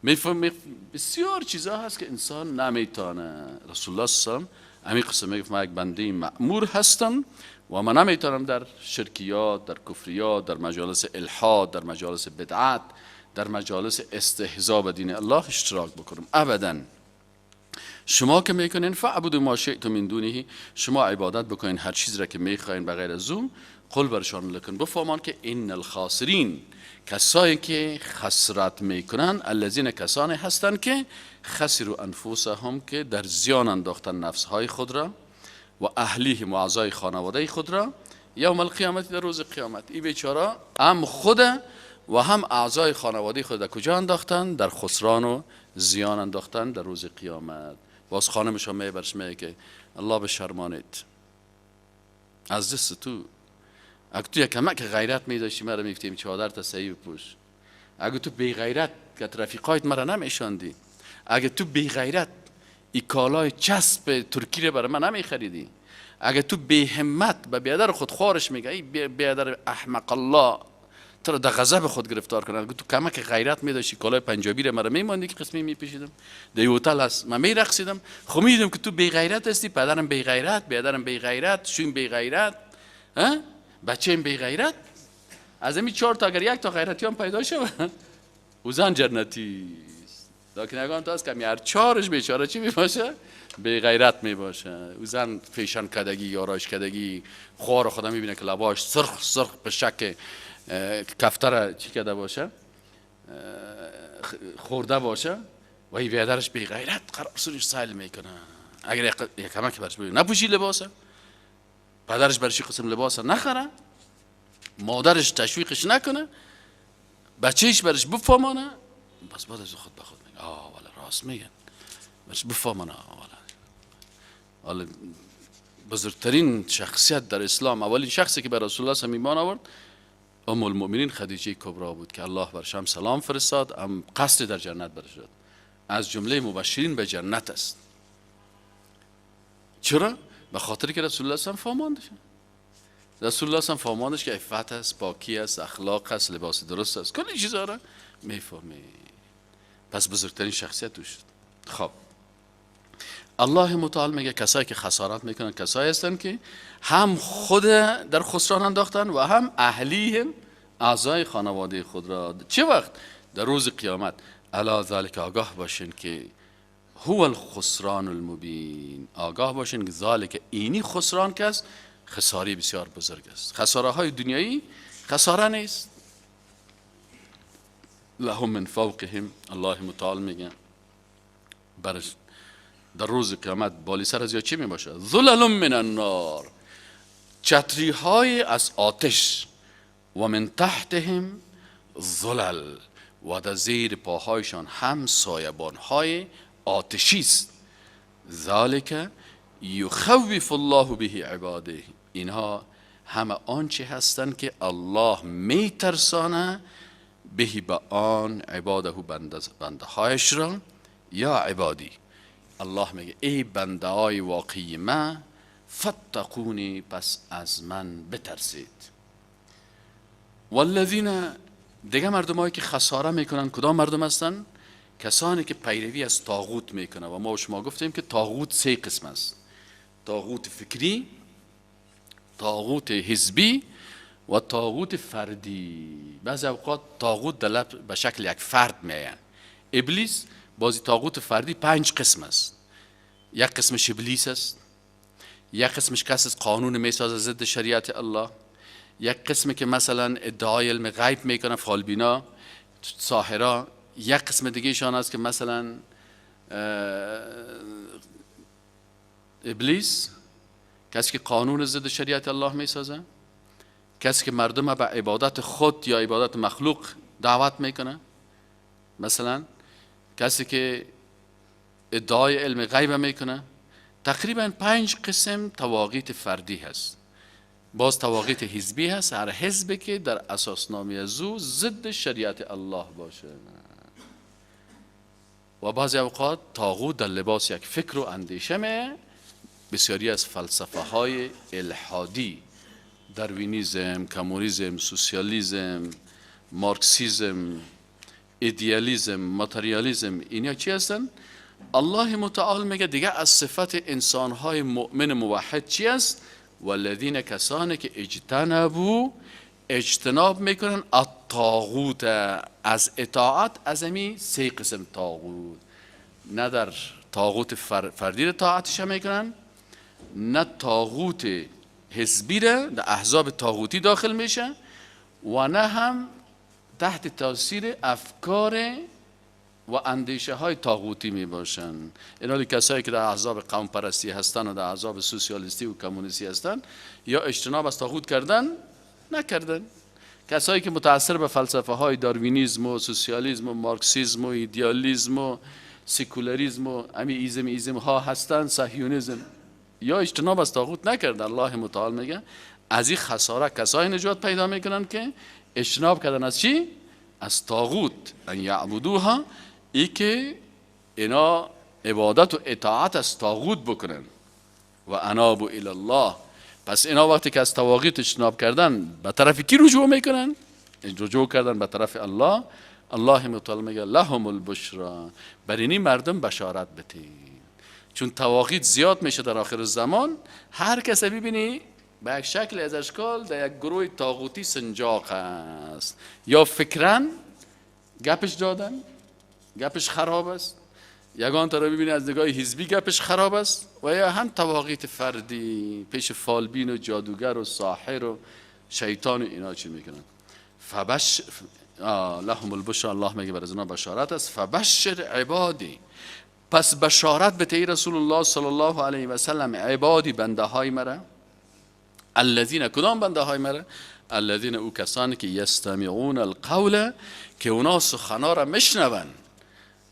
میفهمی بسیار چیزا هست که انسان نمیتونه. رسول الله صلی الله علیه و آله همین قسم میگفت من یک بنده مأمور هستم و من نمیتونم در شرکیات، در کفریات، در مجالس الحاد، در مجالس بدعت، در مجالس استهزاء به دین الله اشتراک بکنم ابدا. شما که میکنین فعبدوا ما شئتم من دونه، شما عبادت بکنین هر چیز را که میخواین بغیر از او. قل برشان لکن بفهمان که ان الخاسرین، کسایی که خسرت میکنن، الذین کسانی هستند که خسروا انفسهم، که در زیان انداختن نفسهای خود را و اهلیهم و اعضای خانواده خود را یوم القیامت، در روز قیامت. این بیچاره هم خود و هم اعضای خانواده خود در کجا انداختن؟ در خسران و زیان انداختن در روز قیامت. باز خانمش هم میبرش میگه که الله بشرمانید از دست تو. اگه تو یک کمک غیرت میداشتی مرا میفتیم چادر تا صحیح بپوش. اگه تو بی غیرت که رفیقایت مرا نمیشاندی، اگه تو بی غیرت ای کالای چسب ترکی رو برای من نمیخریدی، اگه تو بی همت به بیادر خود خوارش میگه ای بیادر احمق الله تو رو در غضب خود گرفتار کنه، اگه تو کمک غیرت میداشتی کالای پنجابی رو مرا میماندی که قسمی میپیشیدم در هتل هست من میرقصیدم. خب میدیدم که تو بی غیرت هستی، پدرم بی غیرت، بیادرم بی غیرت، شویم بی غیرت، بچه‌ام بی غیرت. از همین 4 تا اگر 1 تا غیرتی هم پیدا شود او زن جنتی است. لکن اگر تو از کمی هر 4ش بیچاره چی میباشه؟ بی غیرت میباشه. او زن فیشن کدگی یا آرایش کدگی خوار خدا میبینه که لباش سرخ سرخ به شک کفتر چی کده باشه، خورده باشه و این بیادرش بی غیرت قرار سرش سایل میکنه. اگر یک کمک برش بگیر نپوشی لباسه، پدرش برشی قسم لباسه نخره، مادرش تشویقش نکنه، بچهش برش بفهمانه، بس بعد از خود به خود میگه والا راست میگن، برش بفهمانه. والا بزرگترین شخصیت در اسلام، اولین شخصی که به رسول الله ایمان آورد ام المؤمنین خدیجه کبرا بود که الله برش هم سلام فرستاد، هم قصد در جنت برش داد، از جمله مبشرین به جنت است. چرا؟ به خاطر که رسول الله فهماندش. رسول الله فهماندش که عفت است، پاکی است، اخلاق است، لباس درست است، کلی چیزا را میفهمه. پس بزرگترین شخصیت تو شد. خب الله متعال میگه کسایی که خسارت میکنن کسایی هستن که هم خود در خسران انداختن و هم اهلیهم، اعضای خانواده خود را. چه وقت؟ در روز قیامت. الا ذالک، آگاه باشین که هو الخسران المبین، آگاه باشین که ذالک، اینی خسران که است، خساری بسیار بزرگ است. خساره های دنیایی خساره نیست. لهم من فوقهم، الله متعال میگه برش در روز قیامت بالی سر از یا چی می باشه؟ ظلل من النار، چتری های از آتش، و من تحتهم ظلل، و در زیر پاهایشان هم سایبان های آتشی است. ذالک یخوف الله به عباده، اینها همه آنچه هستند که الله می ترسانه به با آن عباده، بنده هایش را. یا عبادی، الله میگه ای بنده های واقعی من، فاتقونی، پس از من بترسید. والذین، دیگه مردمایی که خساره میکنن کدام مردم هستن؟ کسانی که پیروی از طاغوت میکنه. و ما و شما گفتیم که طاغوت 3 قسم است: طاغوت فکری، طاغوت حزبی و طاغوت فردی. بعضی اوقات طاغوت به شکل یک فرد میآید. ابلیس بازی طاغوت فردی 5 قسم است. یک قسمش ابلیس است، یک قسمش کسی از قانون میسازه ضد شریعت الله، یک قسمی که مثلا ادعای علم غیب میکنه، فالبینا، ساحرا. یک قسم دیگه شان است که مثلا ابلیس، کسی که قانون ضد شریعت الله میسازه، کسی که مردم به عبادت خود یا عبادت مخلوق دعوت میکنه، مثلا کسی که ادعای علم غیب میکنه. تقریبا 5 قسم طواغیت فردی هست. باز طواغیت حزبی هست، هر حزبی که در اساسنامه از او ضد شریعت الله باشه. و بعضی اوقات طاغوت در لباس یک فکر و اندیشه می. بسیاری از فلسفه های الحادی، داروینیسم، کمونیسم، سوسیالیسم، مارکسیسم، ایدئالیسم، ماتریالیسم، اینا چی هستن؟ الله متعال میگه دیگه از صفت انسانهای مؤمن موحد چی است؟ والذین، کسانی که اجتناب میکنن الطاغوت، از اطاعت از امی 3 قسم طاغوت. نه در طاغوت فردی را طاعتش میکنن، نه طاغوت حزبی را در احزاب طاغوتی داخل میشه، و نه هم تحت تاثیر افکار و اندیشه های طاغوتی می باشند. اینا کسایی که در احزاب قوم پرستی هستند و در احزاب سوسیالیستی و کمونیستی هستند، یا اجتناب از طاغوت کردن نکردن. کسایی که متأثر به فلسفه های داروینیسم و سوسیالیسم و مارکسیسم و ایدئالیسم و سکولاریسم و ایزم ها هستند، صهیونیسم، یا اجتناب از طاغوت نکرد. الله متعال میگه از این خساره کسایی نجات پیدا میکنن که اجتناب کردن از چی؟ از طاغوت. ان یعبدوها، ای که اینا عبادت و اطاعت از طاغوت بکنن. و انابوا الی الله، پس اینا وقتی که از طواغیت اجتناب کردن به طرف کی رجوع میکنن؟ رجوع کردن به طرف الله. الله متعال میگه لهم البشرا، بر اینی مردم بشارت بدین. چون طواغیت زیاد میشه در آخر زمان، هر کسی ببینی به یک شکل از اشکال در یک گروه طاغوتی سنجاق است. یا فکرن گپش دادن، گپش خراب است، یگان طرف ببینی از نگاه حزبی گپش خراب است، و یا هم طواغیت فردی پیش فالبین و جادوگر و ساحر و شیطان و اینا چی میکنن. لهم البشرا، الله میگه بر از اونا بشارت است. فبشر عبادی، پس بشارت بده رسول الله صلی الله علیه و سلم، عبادی، بنده های مرا. الذین، کدام بنده های مرا؟ الذین، او کسانی که یستمعون القول، که اونا سخنا را میشنون،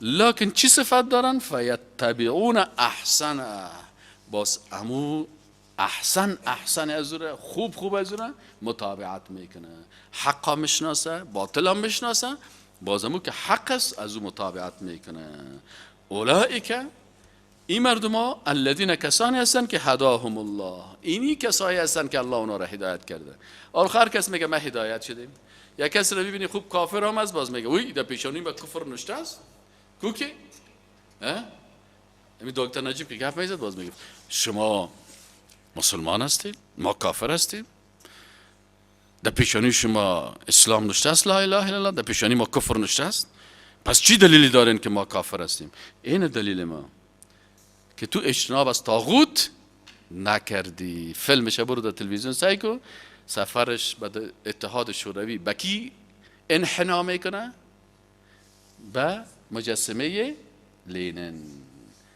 لکن چی صفت دارن؟ فیتبعون احسنه، باز امو احسن از اوره، خوب از اوره متابعت میکنه. حقا میشناسه، باطل هم میشناسه، باز امو که حق است از او متابعت میکنه. اولئک، این مردم ها، الذین، کسانی هستن که هداهم الله، اینی کسایی هستن که الله اونا را هدایت کرده. آخر کس میگه ما هدایت شدیم. یا کسی رو ببینی خوب کافر هم است، باز میگه وی در پیشانی با کفر نشته است کوکی. امی دکتر نجیب که گفت میزد، باز میگه شما مسلمان هستید، ما کافر هستیم، در پیشانی شما اسلام نشته است، لا اله الا الله، در پیشانی ما کفر نشته است، پس چی دلیلی دارین که ما کافر هستیم؟ این دلیل ما که تو اجتناب از طاغوت نکردی. فیلمش برو در تلویزیون سعی کن، سفرش به اتحاد شوروی به کی انحنا میکنه؟ به مجسمه لینن.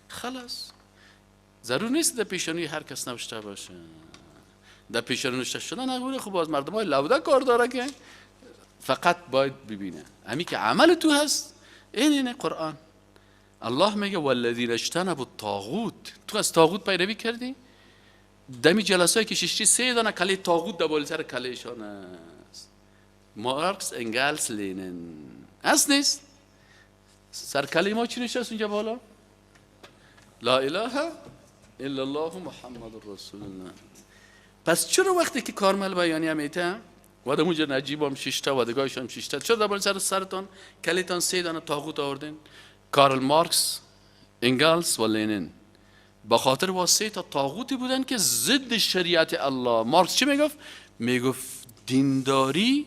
خلاص ضرور نیست در پیشانی هر کس نوشته باشه. در پیشانی نوشته شدن نگوره. خب باز مردم های لوده کار داره که فقط باید ببینه. همین که عمل تو هست، این قرآن. الله میگه والذین اجتنبوا الطاغوت، تو از طاغوت پیروی کردی؟ دمی جلسایی که ششتی 3 دانه کله طاغوت در بالا سر کلهشان است. مارکس، انگلس، لینن هست نیست؟ سر کله ما چی نشست اونجا بالا؟ لا اله الا الله محمد رسول الله. پس چرا وقتی که کارمل بیانیه میته و در اونجا نجیب هم 6 تا و دگاهش هم 6 تا، چرا در سر سرتان کلیتان 3 دانه طاغوت آوردین؟ کارل مارکس، انگلس و لنین با خاطر واسه تا طاغوتی بودن که ضد شریعت الله. مارکس چی میگفت؟ میگفت دینداری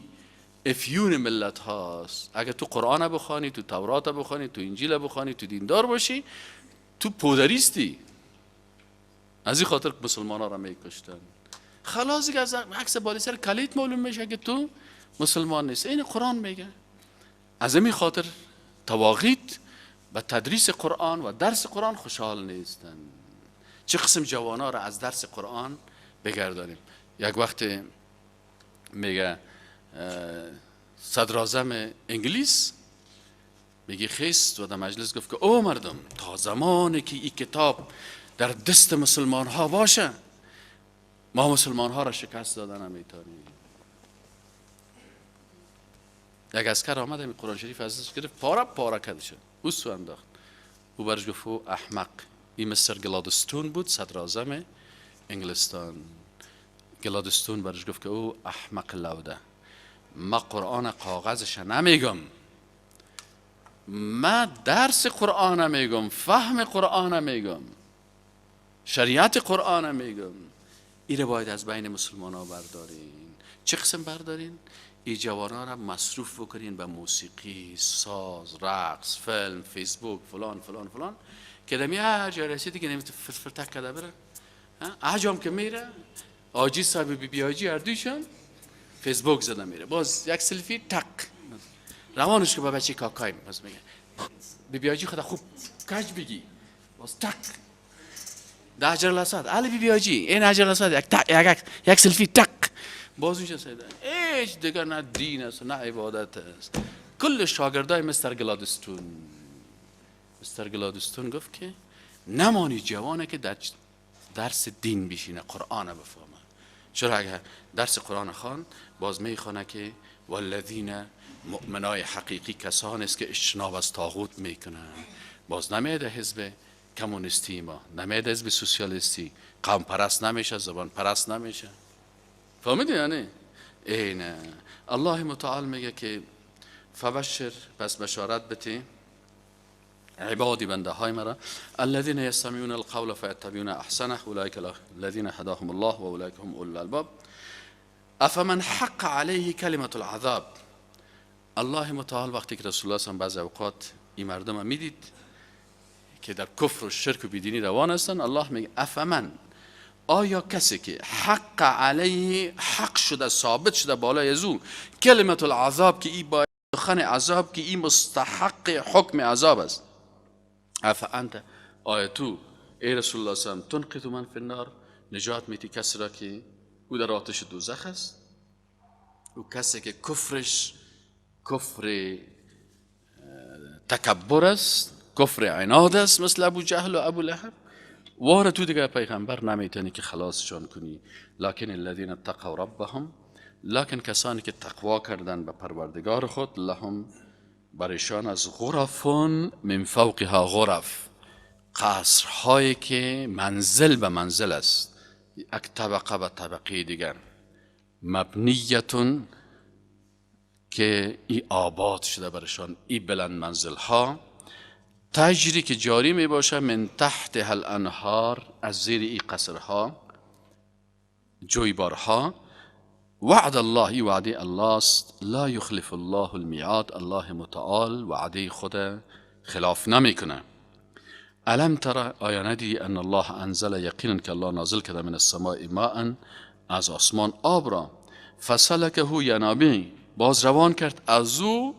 افیون ملت هاست. اگه تو قرآن بخوانی، تو تورات بخوانی، تو انجیل بخوانی، تو دیندار باشی، تو پودریستی. از این خاطر مسلمان ها را میکشتن. خلاص دیگه از عکس بالا سر کلیت معلوم میشه که تو مسلمان نیست. این قرآن میگه. از این خاطر تواغیت به تدریس قرآن و درس قرآن خوشحال نیستن. چه قسم جوانا را از درس قرآن بگردانیم. یک وقت میگه صدراعظم انگلیس میگه خیست و در مجلس گفت که او مردم، تا زمانی که این کتاب در دست مسلمان ها باشه ما مسلمان ها را شکست دادن نمیتونیم. یک عسکر آمد این قرآن شریف ازش گرفت پاره پاره کرد شد، او سو انداخت. او برش گفت او احمق. این مستر گلادستون بود، صدراعظم انگلستان. گلادستون برش گفت که او احمق لوده، ما قرآن کاغذش نمیگم، ما درس قرآن میگم، فهم قرآن میگم، شریعت قرآن میگم. این باید از بین مسلمان ها بردارین. چه قسم بردارین؟ این جوانان را مصروف بکنین به موسیقی، ساز، رقص، فیلم، فیسبوک، فلان فلان فلان، که دمی هر جای رسیدی که نمیتونه فرتک کده بره. احجام که میره آجی صاحب بی آجی اردویشون فیسبوک زده میره، باز یک سلفی تک روانش که با بچه کاکایم باز میگه بی آجی خدا خوب کج بگی، باز تک ده حجر الاسود علی بی آجی این حجر الاسود یک سلفی تک باز میشه سیده. ایش دیگر نه دین است نه عبادت است. کل شاگردای مستر گلادستون گفت که نمانی جوانه که در درس دین بشینه، قرآن بفهمه. چرا اگر درس قرآن خوان باز میخونه که والذین مؤمنای حقیقی کسان است که اجتناب از طاغوت میکنن. باز نمیده حزب کمونیستی، ما نمیده حزب سوسیالیستی، قوم پرست نمیشه، زبان پرست نمیشه. فهمیدی یعنی؟ اینه الله متعال میگه که فبشر، پس بشارت بده عبادی بنده های مرا الذين يستمعون القول فيتبعون احسنه اولئك الذين هداهم الله و اولئك هم اولو الالباب افمن حق عليه كلمه العذاب. الله متعال وقتی که رسول الله صلی الله علیه و بعضی اوقات این مردم میدید که در کفر و شرک و بیدینی روان هستن، الله میگه افمن، آیا کسی که حق علیه، حق شده ثابت شده بالای از او کلمت العذاب، که این باید سخن عذاب، که این مستحق حکم عذاب است، افانت، آیا تو ای رسول الله صلی الله علیه و تنقذ من فی النار، نجات میتی کسی را که او در آتش دوزخ است، او کسی که کفرش کفر تکبر است، کفر عناد است، مثل ابو جهل و ابو لهب. واره تو دیگه پیغمبر نمیتونی که خلاصشان کنی. لکن الذین اتقوا ربهم، لکن کسانی که تقوا کردن به پروردگار خود، لهم، برایشان از غرفون من فوقها غرف، قصرهایی که منزل به منزل است، یک طبقه به طبقه دیگر، مبنیتون که ای آباد شده برایشان، ای بلند منزل ها، تجری که جاری می باشه، من تحت الانهار، از زیر ای قصرها جویبارها، وعد الله، ای وعده الله است، لا یخلف الله المیعاد، الله متعال وعده خود خلاف نمی کنه. الم ترى، آیا ندیدی ان الله انزل، یقینا که الله نازل کرده من السماء ماء، از آسمان آب را، فسلکه ینابیع، باز روان کرد از او،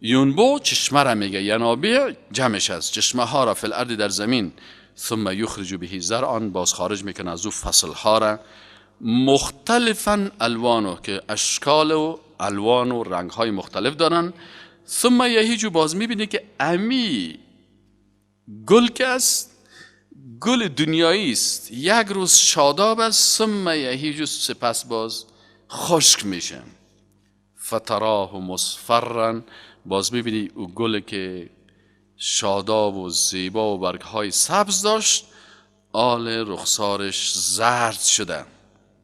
ینبو، چشمه را میگه، ینابیع جمعش است، چشمه ها را، فی الارض، در زمین، ثم یخرج به زرعا، باز خارج میکنه از او فصل ها را، مختلفا الوانو، که اشکال و الوان و رنگ های مختلف دارن، ثم یهیج، باز میبینی که امی گل که است، گل دنیایی است، یک روز شاداب است، ثم یهیج، سپس باز خشک میشه، فتراه مصفرا، باز میبینی او گل که شاداب و زیبا و برگهای سبز داشت، آل رخسارش زرد شده.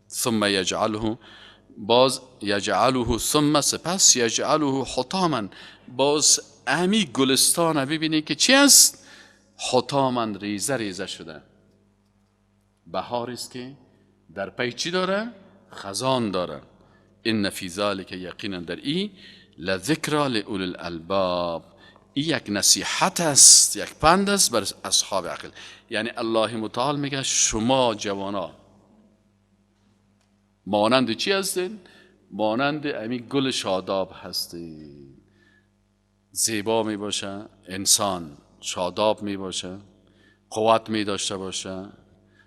ثم یجعله، باز یجعله، ثم سپس یجعله حطاما، باز امی گلستان ببینی که چی است؟ حطاما، ریزه ریزه شده. بهار است که در پی چی داره؟ خزان داره. ان فی ذلک، یقینا در این، لذکرا لأولی الالباب، این یک نصیحت است، یک پند است بر اصحاب عقل. یعنی الله متعال میگه شما جوانا مانند چی هستین؟ مانند امی گل شاداب هستین. زیبا می باشه انسان، شاداب می باشه، قوت می داشته باشه،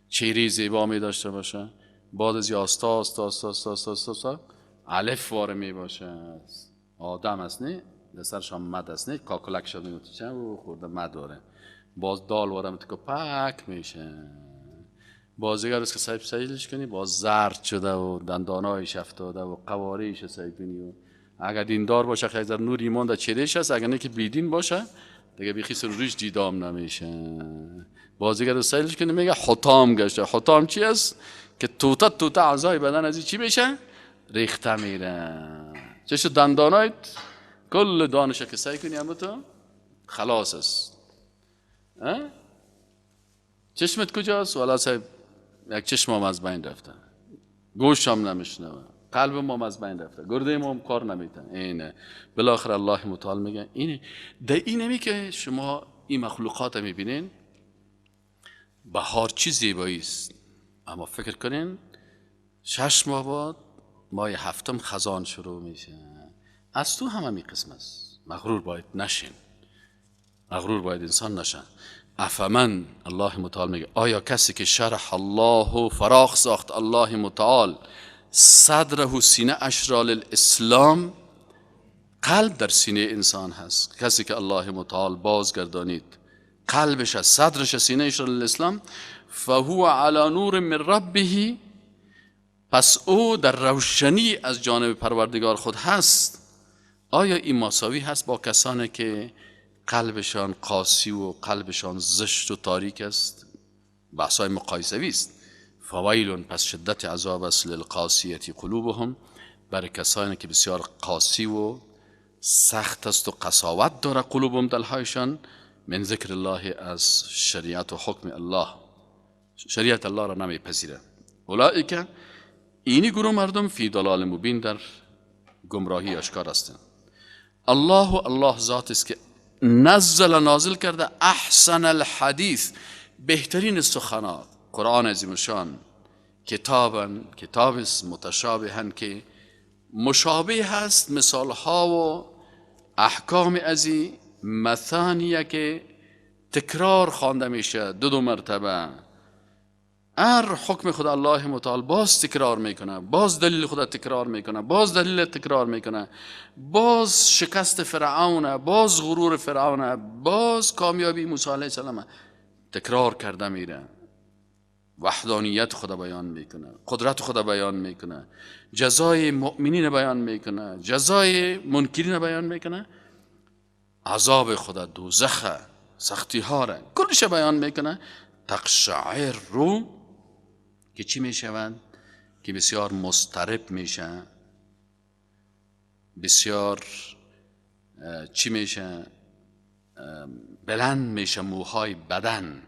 چهره زیبا می داشته باشه، بعد از آستا آستا آستا آستا آستا آستا الف واره می باشه. آدم است نه، لسرش هم مد است نه، کاکلک شده میتونه و خورده مد واره، باز دال واره میتونه پک میشه. بازیگر است که سیلش کنی باز زرد شده و دندانایش افتاده و قواریش سیل کنی و اگر دیندار باشه خیلی در نور ایمان در چهرهش هست، اگر نه که بیدین باشه دیگه بیخی سر روش دیدام نمیشه. بازیگر است سیلش کنی میگه حطام گشته. حطام چی است؟ که توته اعضای بدن از چی بشه؟ ریخته میره. چش دندانایت کل دانش که سعی کنی اما تو خلاص است. چشمت کجاست؟ والا صاحب یک چشم هم از بین رفته، گوش هم نمیشنوه، قلب هم از بین رفته، گرده هم کار نمیتن. اینه بالاخره الله متعال میگه اینه. ده اینمی که شما این مخلوقات میبینین، بهار چی زیبایی است، اما فکر کنین 6 ماه بعد ماه 7 خزان شروع میشه. از تو همین قسم است. مغرور باید نشین، مغرور باید انسان نشن. افمن، الله متعال میگه آیا کسی که شرح الله فراخ ساخت الله متعال صدره سینه اش را للاسلام، قلب در سینه انسان هست، کسی که الله متعال بازگردانید قلبش از صدرش سینه اش را للاسلام، فهو علی نور من ربه، پس او در روشنی از جانب پروردگار خود هست. آیا این مساوی هست با کسانی که قلبشان قاسی و قلبشان زشت و تاریک است؟ بحثای مقایسوی است. فویل، پس شدت عذاب است، للقاسیة قلوبهم، برای کسانی که بسیار قاسی و سخت است و قساوت داره قلوبهم، دلهایشان، من ذکر الله، از شریعت و حکم الله، شریعت الله را نمیپذیره. اولئک، اینی گروه مردم، فی ضلال مبین، در گمراهی آشکار هستند. الله ذات است که نازل کرده احسن الحدیث، بهترین سخنات، قرآن عظیم شان، کتاب است متشابها که مشابه هست، مثال ها و احکام ازی مثانیه که تکرار خوانده میشه دو مرتبه. هر حکم خود الله متعال باز تکرار میکنه، باز دلیل خود تکرار میکنه، باز دلیل تکرار میکنه، باز شکست فرعون، باز غرور فرعون، باز کامیابی موسی علیه السلام، تکرار کرده میره. وحدانیت خود بیان میکنه، قدرت خود بیان میکنه، جزای مؤمنین بیان میکنه، جزای منکرین بیان میکنه، عذاب خود، دوزخ، سختی ها را کلش بیان میکنه. تقشعر رو که چی میشوند؟ که بسیار مضطرب میشه، بسیار چی میشه؟ بلند میشه موهای بدن.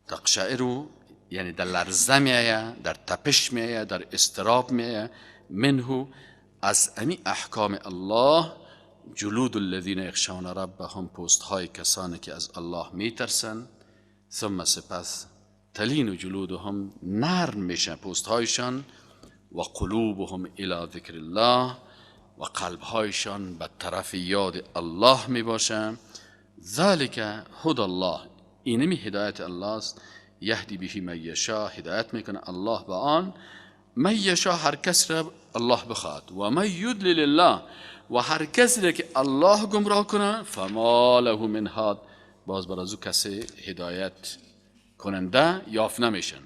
تقشعر یعنی در لرزه میایه، در تپش میایه، در اضطراب میایه. منه، از امی احکام الله، جلود الذین یخشون ربهم، پوست های کسانی که از الله میترسن. ثم سپس تلین جلودهم، نرم میشه پوست هایشان. و قلوبهم الی ذکر الله، و قلب هایشان به طرف یاد الله میباشه. ذالک هدی الله، اینمی هدایت الله است. یهدی به من یشاء، هدایت میکنه الله به آن، من یشاء، هر کس را الله بخواد. و من یضلل الله، و هر کسی را که الله گمراه کنه، فما له من هاد، باز بر از او کسی هدایت کننده یافت نمیشن.